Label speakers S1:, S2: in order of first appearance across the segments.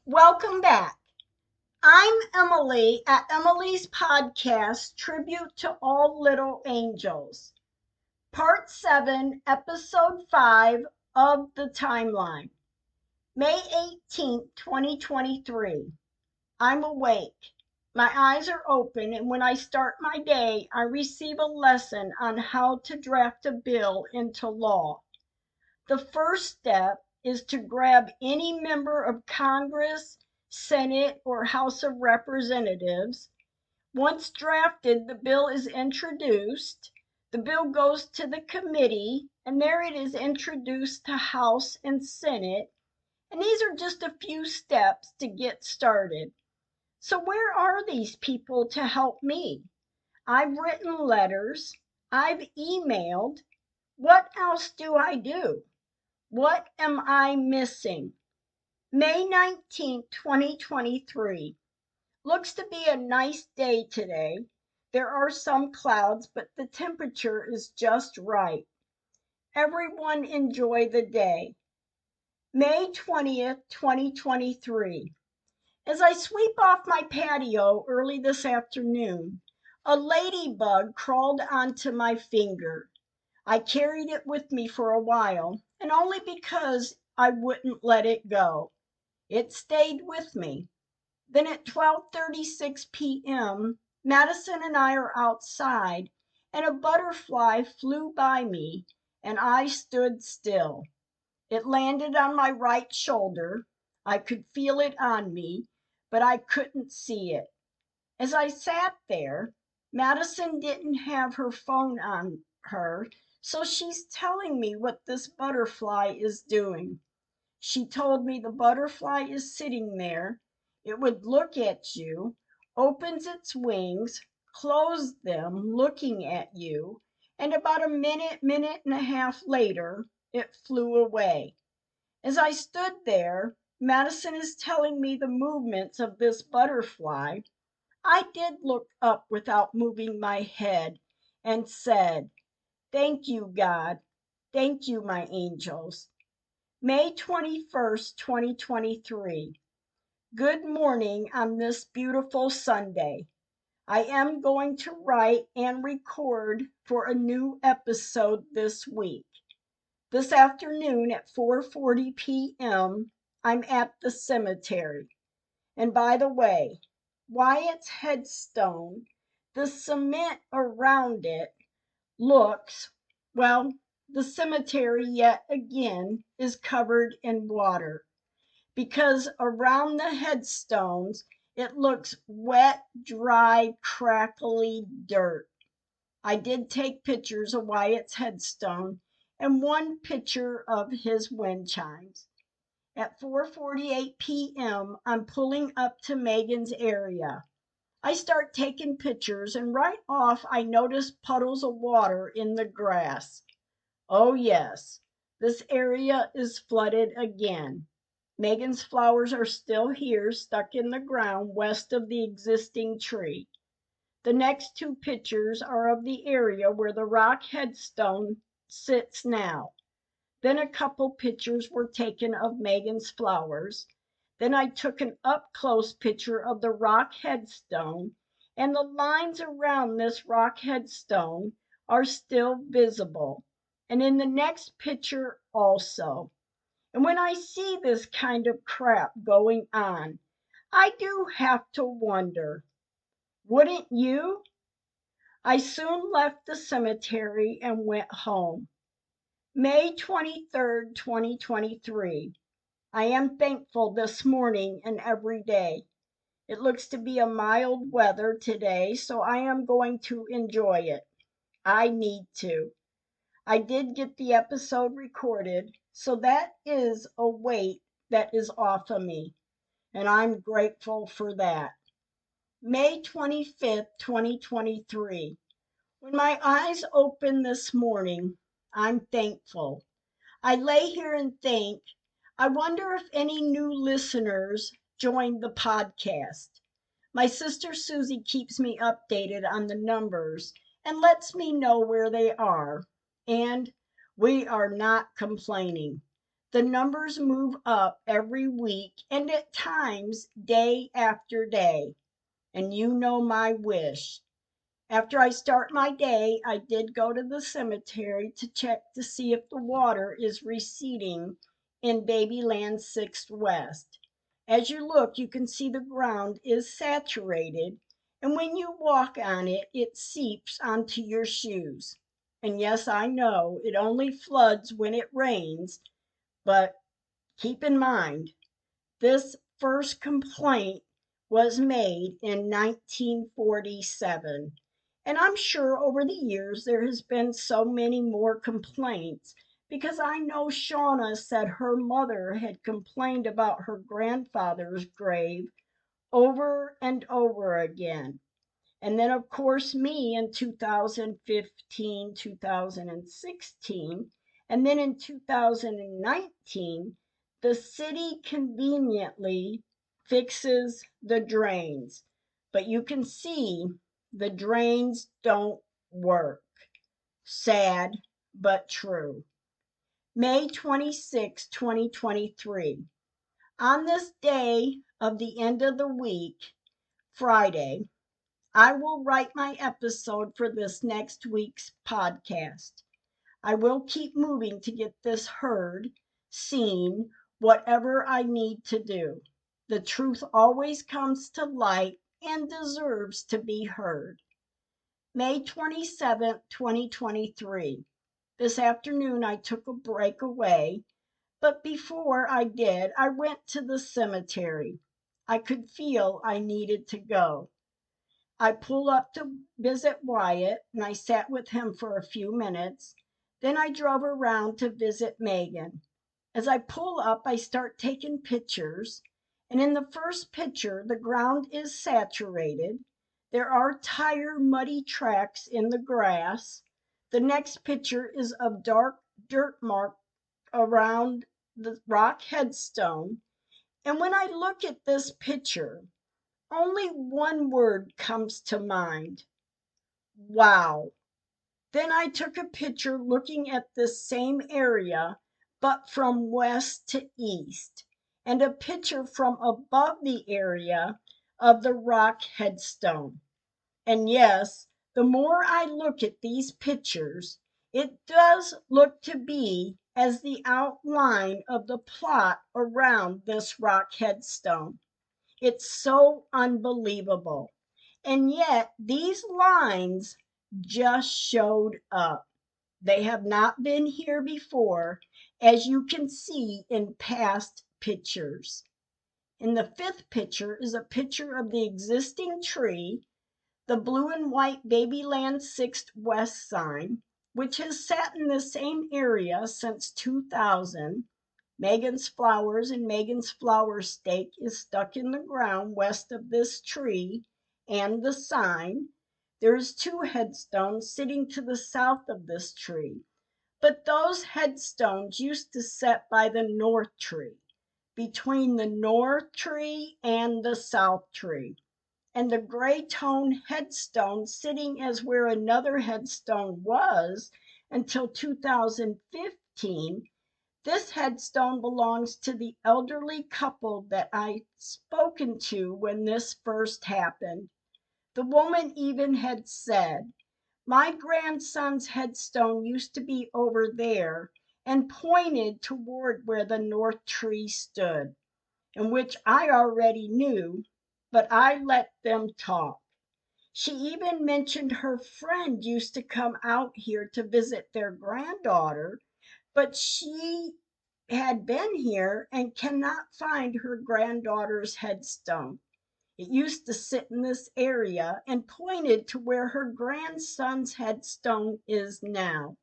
S1: Welcome back. I'm Emily at Emily's podcast, Tribute to All Little Angels, Part 7, Episode 5 of the Timeline. May 18th, 2023. I'm awake. My eyes are open, and when I start my day, I receive a lesson on how to draft a bill into law. The first step is to grab any member of Congress, Senate, or House of Representatives. Once drafted, the bill is introduced. The bill goes to the committee, and there it is introduced to House and Senate. And these are just a few steps to get started. So, where are these people to help me? I've written letters, I've emailed. What else do I do? What am I missing? May 19th, 2023. Looks to be a nice day today. There are some clouds, but the temperature is just right. Everyone enjoy the day. May 20th, 2023. As I sweep off my patio early this afternoon, a ladybug crawled onto my finger. I carried it with me for a while, and only because I wouldn't let it go. It stayed with me. Then at 12:36 p.m., Madison and I are outside, and a butterfly flew by me, and I stood still. It landed on my right shoulder. I could feel it on me, but I couldn't see it. As I sat there, Madison didn't have her phone on her, so she's telling me what this butterfly is doing. She told me the butterfly is sitting there. It would look at you, opens its wings, close them, looking at you, and about a minute and a half later, it flew away. As I stood there, Madison is telling me the movements of this butterfly. I did look up without moving my head and said, "Thank you, God. Thank you, my angels." May 21st, 2023. Good morning on this beautiful Sunday. I am going to write and record for a new episode this week. This afternoon at 4:40 p.m., I'm at the cemetery. And by the way, Wyatt's headstone, the cement around it looks, well, the cemetery yet again is covered in water because around the headstones it looks wet, dry, crackly dirt. I did take pictures of Wyatt's headstone and one picture of his wind chimes. At 4:48 p.m., I'm pulling up to Megan's area. I start taking pictures, and right off I notice puddles of water in the grass. Oh, yes, this area is flooded again. Megan's flowers are still here, stuck in the ground west of the existing tree. The next two pictures are of the area where the rock headstone sits now. Then a couple pictures were taken of Megan's flowers. Then I took an up close picture of the rock headstone, and the lines around this rock headstone are still visible, and in the next picture also. And when I see this kind of crap going on, I do have to wonder, wouldn't you? I soon left the cemetery and went home. May 23rd, 2023. I am thankful this morning and every day. It looks to be a mild weather today, so I am going to enjoy it. I need to. I did get the episode recorded, so that is a weight that is off of me, and I'm grateful for that. May 25th, 2023. When my eyes open this morning, I'm thankful. I lay here and think, I wonder if any new listeners joined the podcast. My sister Susie keeps me updated on the numbers and lets me know where they are. And we are not complaining. The numbers move up every week and at times day after day. And you know my wish. After I start my day, I did go to the cemetery to check to see if the water is receding in Babyland 6th West. As you look, you can see the ground is saturated, and when you walk on it, it seeps onto your shoes. And yes, I know it only floods when it rains, but keep in mind, this first complaint was made in 1947. And I'm sure over the years there has been so many more complaints because I know Shauna said her mother had complained about her grandfather's grave over and over again. And then, of course, me in 2015, 2016. And then in 2019, the city conveniently fixes the drains. But you can see the drains don't work. Sad, but true. May 26, 2023. On this day of the end of the week, Friday, I will write my episode for this next week's podcast. I will keep moving to get this heard, seen, whatever I need to do. The truth always comes to light and deserves to be heard. May 27th, 2023. This afternoon I took a break away, but before I did, I went to the cemetery. I could feel I needed to go. I pulled up to visit Wyatt and I sat with him for a few minutes. Then I drove around to visit Megan. As I pull up, I start taking pictures. And in the first picture, the ground is saturated. There are tire muddy tracks in the grass. The next picture is of dark dirt mark around the rock headstone. And when I look at this picture, only one word comes to mind: wow. Then I took a picture looking at this same area, but from west to east, and a picture from above the area of the rock headstone. And yes, the more I look at these pictures, it does look to be as the outline of the plot around this rock headstone. It's so unbelievable. And yet, these lines just showed up. They have not been here before, as you can see in past pictures. In the fifth picture is a picture of the existing tree, the blue and white Babyland 6th West sign, which has sat in the same area since 2000. Megan's flowers and Megan's flower stake is stuck in the ground west of this tree and the sign. There's two headstones sitting to the south of this tree, but those headstones used to sit by the north tree, between the north tree and the south tree. And the gray tone headstone sitting as where another headstone was until 2015. This headstone belongs to the elderly couple that I spoken to when this first happened. The woman even had said, "My grandson's headstone used to be over there," and pointed toward where the north tree stood, and which I already knew, but I let them talk. She even mentioned her friend used to come out here to visit their granddaughter, but she had been here and cannot find her granddaughter's headstone. It used to sit in this area, and pointed to where her grandson's headstone is now.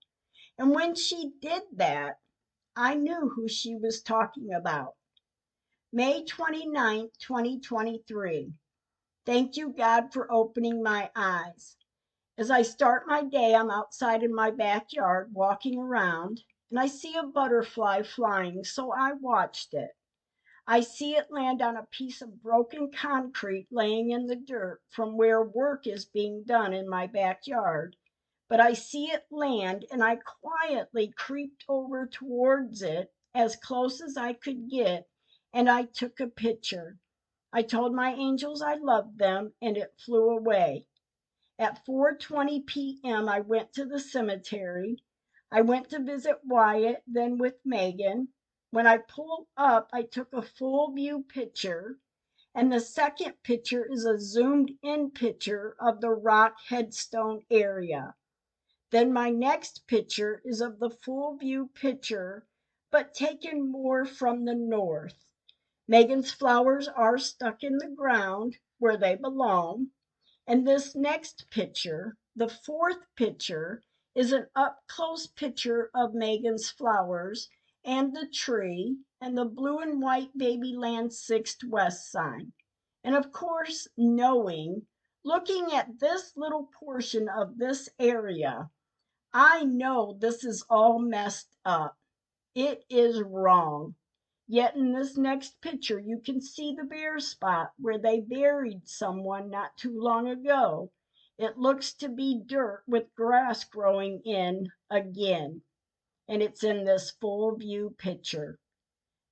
S1: And when she did that, I knew who she was talking about. May 29th, 2023. Thank you, God, for opening my eyes. As I start my day, I'm outside in my backyard walking around, and I see a butterfly flying, so I watched it. I see it land on a piece of broken concrete laying in the dirt from where work is being done in my backyard. But I see it land, and I quietly creeped over towards it as close as I could get, and I took a picture. I told my angels I loved them, and it flew away. At 4:20 p.m., I went to the cemetery. I went to visit Wyatt, then with Megan. When I pulled up, I took a full view picture, and the second picture is a zoomed in picture of the rock headstone area. Then my next picture is of the full view picture, but taken more from the north. Megan's flowers are stuck in the ground where they belong. And this next picture, the fourth picture, is an up close picture of Megan's flowers and the tree and the blue and white Babyland 6th West sign. And of course, looking at this little portion of this area, I know this is all messed up. It is wrong. Yet in this next picture, you can see the bare spot where they buried someone not too long ago. It looks to be dirt with grass growing in again, and it's in this full view picture.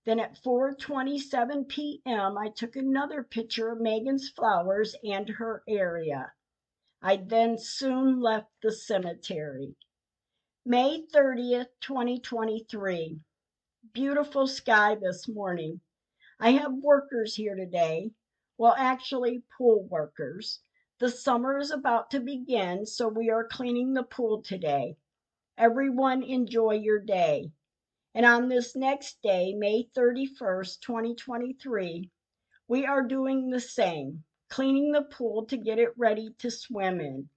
S1: Then at 4:27 p.m., I took another picture of Megan's flowers and her area. I then soon left the cemetery. May 30th, 2023. Beautiful sky this morning. I have workers here today. Well, actually, pool workers. The summer is about to begin, so we are cleaning the pool today. Everyone enjoy your day. And on this next day, May 31st, 2023, we are doing the same, cleaning the pool to get it ready to swim in.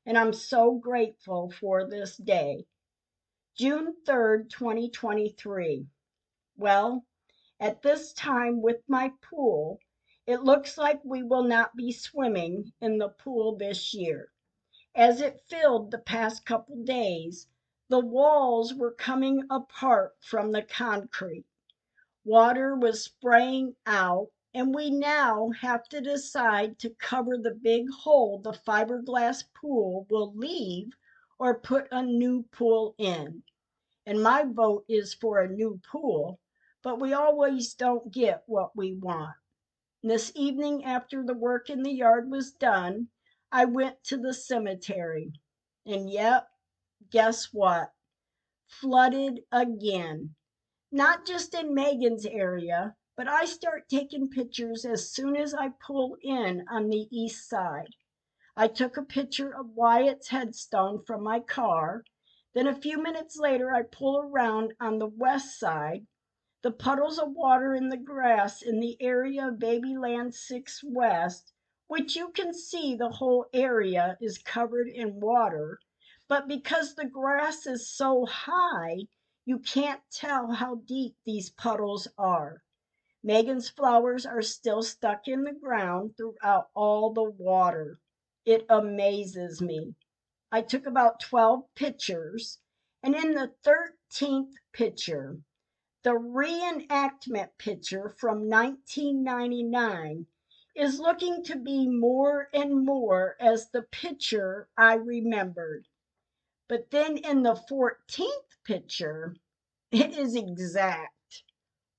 S1: And I'm so grateful for this day. June 3rd, 2023. Well, at this time with my pool, it looks like we will not be swimming in the pool this year. As it filled the past couple days, the walls were coming apart from the concrete. Water was spraying out, and we now have to decide to cover the big hole the fiberglass pool will leave or put a new pool in. And my vote is for a new pool, but we always don't get what we want. This evening, after the work in the yard was done, I went to the cemetery. And yep, guess what? Flooded again. Not just in Megan's area, but I start taking pictures as soon as I pull in on the east side. I took a picture of Wyatt's headstone from my car. Then a few minutes later, I pull around on the west side. The puddles of water in the grass in the area of Babyland 6 West, which you can see the whole area is covered in water, but because the grass is so high, you can't tell how deep these puddles are. Megan's flowers are still stuck in the ground throughout all the water. It amazes me. I took about 12 pictures, and in the 13th picture, the reenactment picture from 1999 is looking to be more and more as the picture I remembered. But then in the 14th picture, it is exact.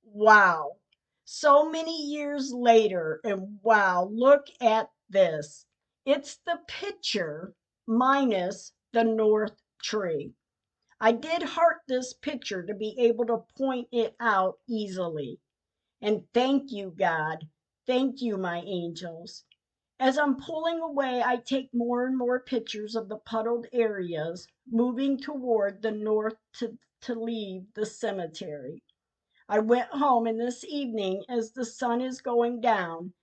S1: Wow. So many years later, and wow, look at this. It's the picture minus the north tree. I did heart this picture to be able to point it out easily. And thank you, God. Thank you, my angels. As I'm pulling away, I take more and more pictures of the puddled areas, moving toward the north to leave the cemetery. I went home, and this evening, as the sun is going down,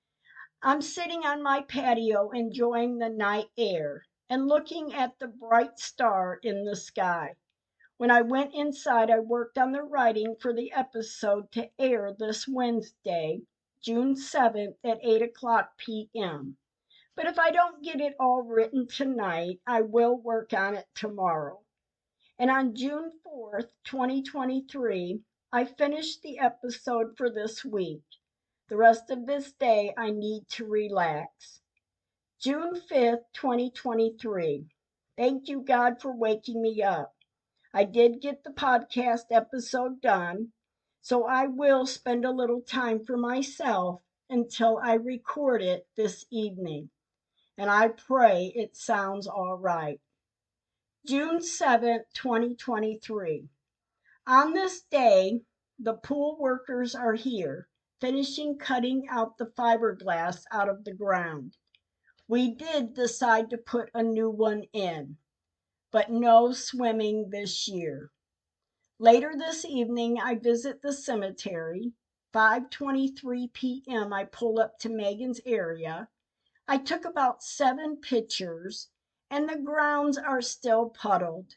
S1: I'm sitting on my patio enjoying the night air and looking at the bright star in the sky. When I went inside, I worked on the writing for the episode to air this Wednesday, June 7th at 8 o'clock p.m. But if I don't get it all written tonight, I will work on it tomorrow. And on June 4th, 2023, I finished the episode for this week. The rest of this day, I need to relax. June 5th, 2023. Thank you, God, for waking me up. I did get the podcast episode done. So I will spend a little time for myself until I record it this evening. And I pray it sounds all right. June 7th, 2023. On this day, the pool workers are here, finishing cutting out the fiberglass out of the ground. We did decide to put a new one in, but no swimming this year. Later this evening, I visit the cemetery. 5:23 p.m. I pull up to Megan's area. I took about 7 pictures, and the grounds are still puddled.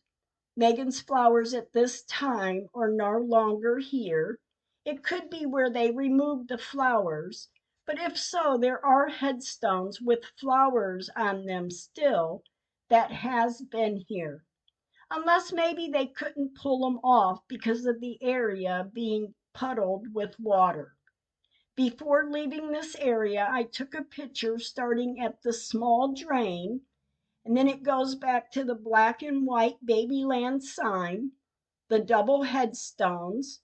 S1: Megan's flowers at this time are no longer here. It could be where they removed the flowers, but if so, there are headstones with flowers on them still that has been here. Unless maybe they couldn't pull them off because of the area being puddled with water. Before leaving this area, I took a picture starting at the small drain, and then it goes back to the black and white Babyland sign, the double headstones,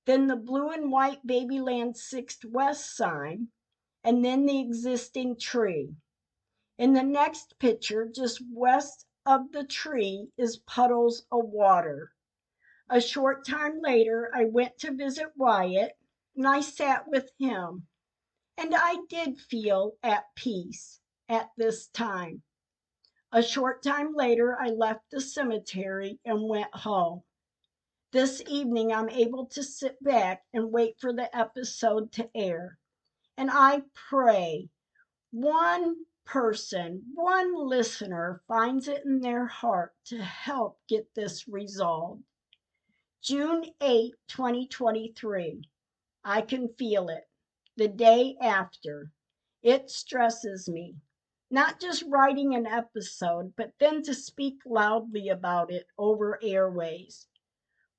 S1: then the blue and white Babyland 6th West sign, and then the existing tree. In the next picture, just west of the tree, is puddles of water. A short time later, I went to visit Wyatt, and I sat with him, and I did feel at peace at this time. A short time later, I left the cemetery and went home. This evening, I'm able to sit back and wait for the episode to air. And I pray one person, one listener finds it in their heart to help get this resolved. June 8, 2023. I can feel it. The day after. It stresses me. Not just writing an episode, but then to speak loudly about it over airways.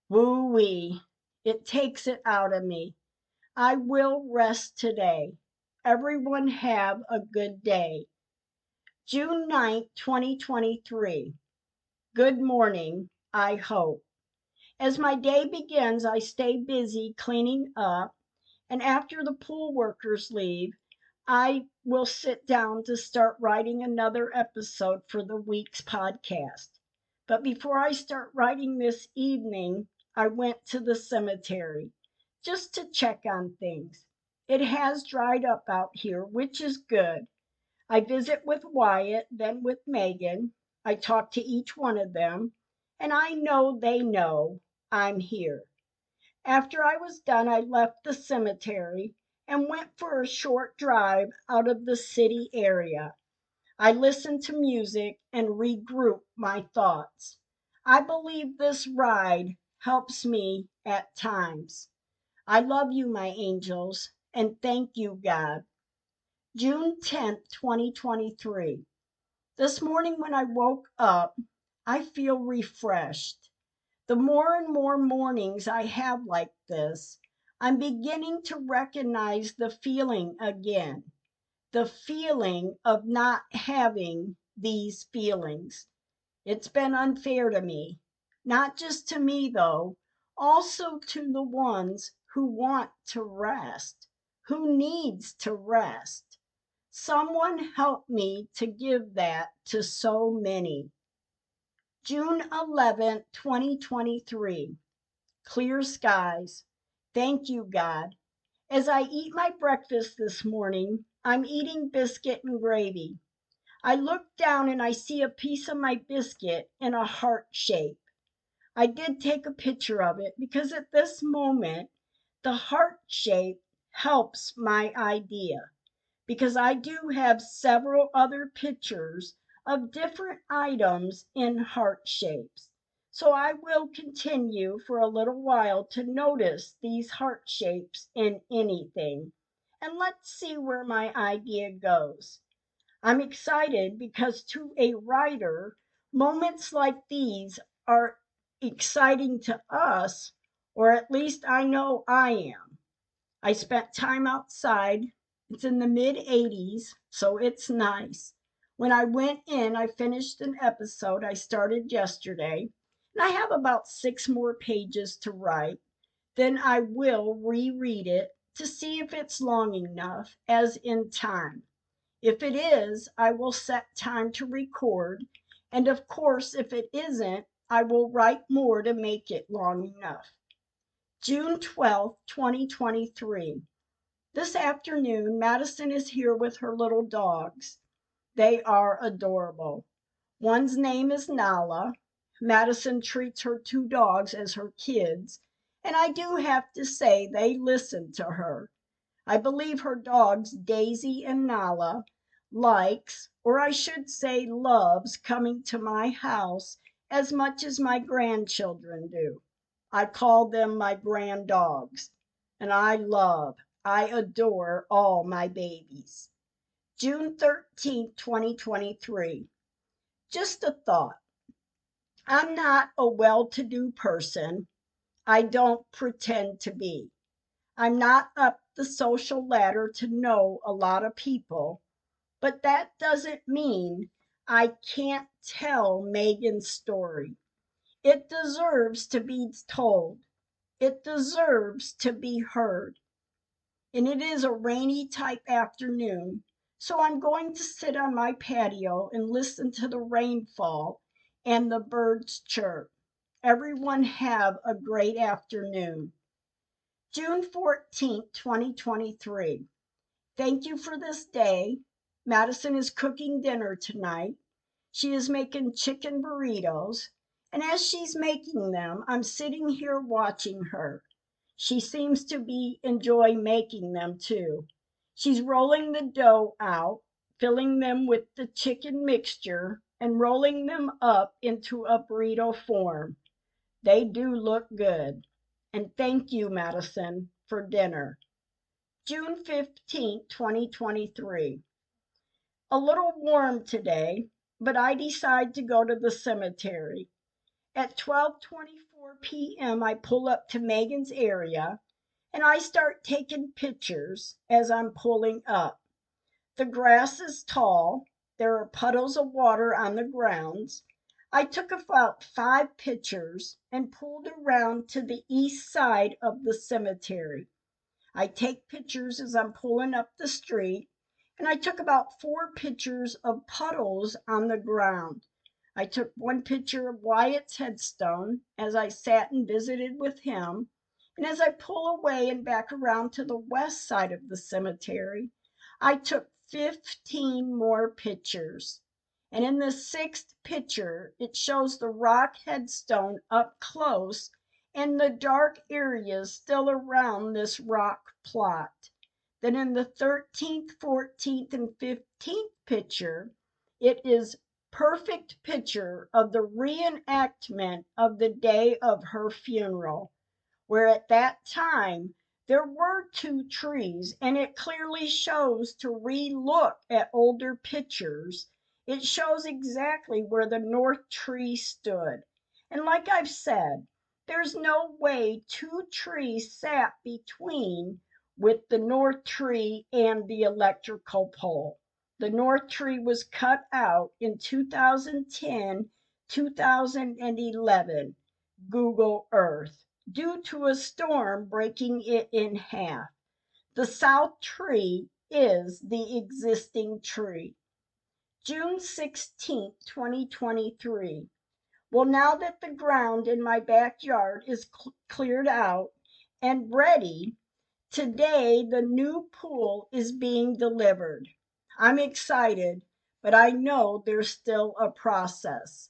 S1: Woo-wee. It takes it out of me. I will rest today. Everyone have a good day. June 9th, 2023. Good morning, I hope. As my day begins, I stay busy cleaning up, and after the pool workers leave, I will sit down to start writing another episode for the week's podcast. But before I start writing this evening, I went to the cemetery just to check on things. It has dried up out here, which is good. I visit with Wyatt, then with Megan. I talk to each one of them, and I know they know I'm here. After I was done, I left the cemetery and went for a short drive out of the city area. I listened to music and regrouped my thoughts. I believe this ride helps me at times. I love you, my angels, and thank you, God. June 10th, 2023. This morning when I woke up, I feel refreshed. The more and more mornings I have like this, I'm beginning to recognize the feeling again, the feeling of not having these feelings. It's been unfair to me, not just to me though, also to the ones who want to rest, who needs to rest. Someone help me to give that to so many. June 11th, 2023. Clear skies. Thank you, God. As I eat my breakfast this morning, I'm eating biscuit and gravy. I look down and I see a piece of my biscuit in a heart shape. I did take a picture of it because at this moment, the heart shape helps my idea, because I do have several other pictures of different items in heart shapes. So I will continue for a little while to notice these heart shapes in anything. And let's see where my idea goes. I'm excited because to a writer, moments like these are exciting to us, or at least I know I am. I spent time outside. It's in the mid 80s, so it's nice. When I went in, I finished an episode I started yesterday, and I have about 6 more pages to write. then I will reread it to see if it's long enough as in time. If it is, I will set time to record, and of course, if it isn't, I will write more to make it long enough. June 12th, 2023. This afternoon, Madison is here with her little dogs. They are adorable. One's name is Nala. Madison treats her two dogs as her kids, and I do have to say they listen to her. I believe her dogs, Daisy and Nala, likes, or I should say loves, coming to my house as much as my grandchildren do. I call them my grand dogs, and I adore all my babies. June 13th, 2023. Just a thought. I'm not a well-to-do person. I don't pretend to be. I'm not up the social ladder to know a lot of people, but that doesn't mean I can't tell Megan's story. It deserves to be told. It deserves to be heard. And it is a rainy type afternoon, so I'm going to sit on my patio and listen to the rainfall and the birds chirp. Everyone have a great afternoon. June 14th, 2023. Thank you for this day. Madison is cooking dinner tonight. She is making chicken burritos, and as she's making them, I'm sitting here watching her. She seems to be enjoying making them too. She's rolling the dough out, filling them with the chicken mixture, and rolling them up into a burrito form. They do look good. And thank you, Madison, for dinner. June 15th, 2023. A little warm today, but I decide to go to the cemetery. At 12:24 p.m., I pull up to Megan's area and I start taking pictures as I'm pulling up. The grass is tall. There are puddles of water on the grounds. I took about 5 pictures and pulled around to the east side of the cemetery. I take pictures as I'm pulling up the street, and I took about 4 pictures of puddles on the ground. I took one picture of Wyatt's headstone as I sat and visited with him, and as I pull away and back around to the west side of the cemetery, I took 15 more pictures. And in the sixth picture, it shows the rock headstone up close and the dark areas still around this rock plot. Then in the 13th, 14th, and 15th picture, it is perfect picture of the reenactment of the day of her funeral, where at that time there were 2 trees, and it clearly shows to re-look at older pictures. It shows exactly where the north tree stood. And like I've said, there's no way 2 trees sat between with the north tree and the electrical pole. The north tree was cut out in 2010, 2011, Google Earth, due to a storm breaking it in half. The south tree is the existing tree. June 16th, 2023. Well, now that the ground in my backyard is cleared out and ready, today the new pool is being delivered. I'm excited, but I know there's still a process.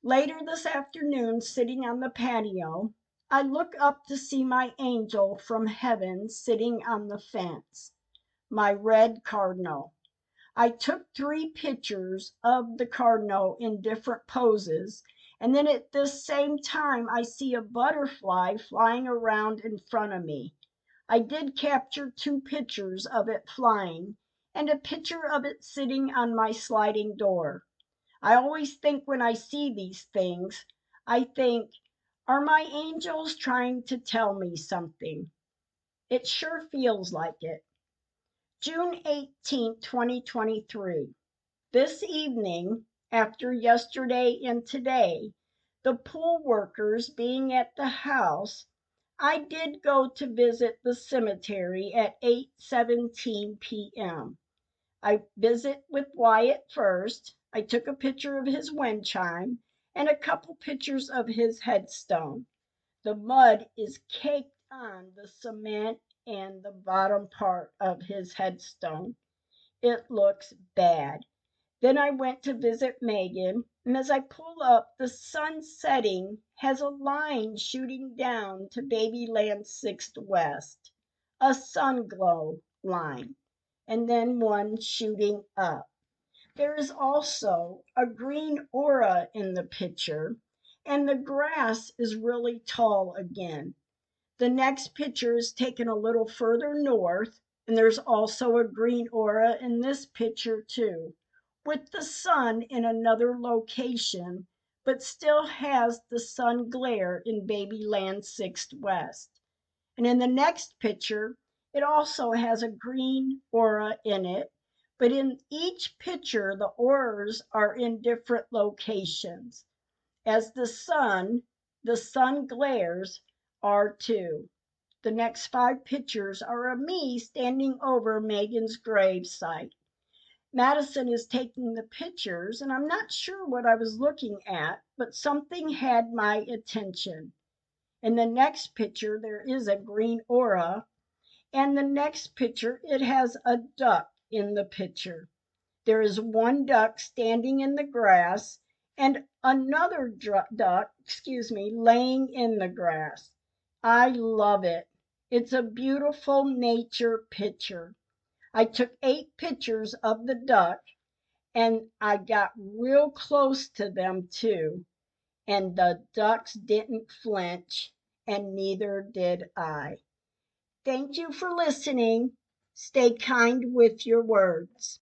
S1: Later this afternoon, sitting on the patio, I look up to see my angel from heaven sitting on the fence, my red cardinal. I took 3 pictures of the cardinal in different poses, and then at this same time, I see a butterfly flying around in front of me. I did capture 2 pictures of it flying and a picture of it sitting on my sliding door. I always think when I see these things, I think, are my angels trying to tell me something? It sure feels like it. June 18th, 2023. This evening, after yesterday and today, the pool workers being at the house, I did go to visit the cemetery at 8:17 p.m. I visit with Wyatt first. I took a picture of his wind chime and a couple pictures of his headstone. The mud is caked on the cement and the bottom part of his headstone. It looks bad. Then I went to visit Megan, and as I pull up, the sun setting has a line shooting down to Babyland 6th West, a sun glow line, and then one shooting up. There is also a green aura in the picture, and the grass is really tall again. The next picture is taken a little further north, and there's also a green aura in this picture too, with the sun in another location, but still has the sun glare in Babyland 6th West. And in the next picture, it also has a green aura in it, but in each picture, the auras are in different locations. As the sun glares are too. The next 5 pictures are of me standing over Megan's grave site. Madison is taking the pictures, and I'm not sure what I was looking at, but something had my attention. In the next picture, there is a green aura, and the next picture, it has a duck in the picture. There is one duck standing in the grass and another duck, laying in the grass. I love it. It's a beautiful nature picture. I took 8 pictures of the duck and I got real close to them too. And the ducks didn't flinch, and neither did I. Thank you for listening. Stay kind with your words.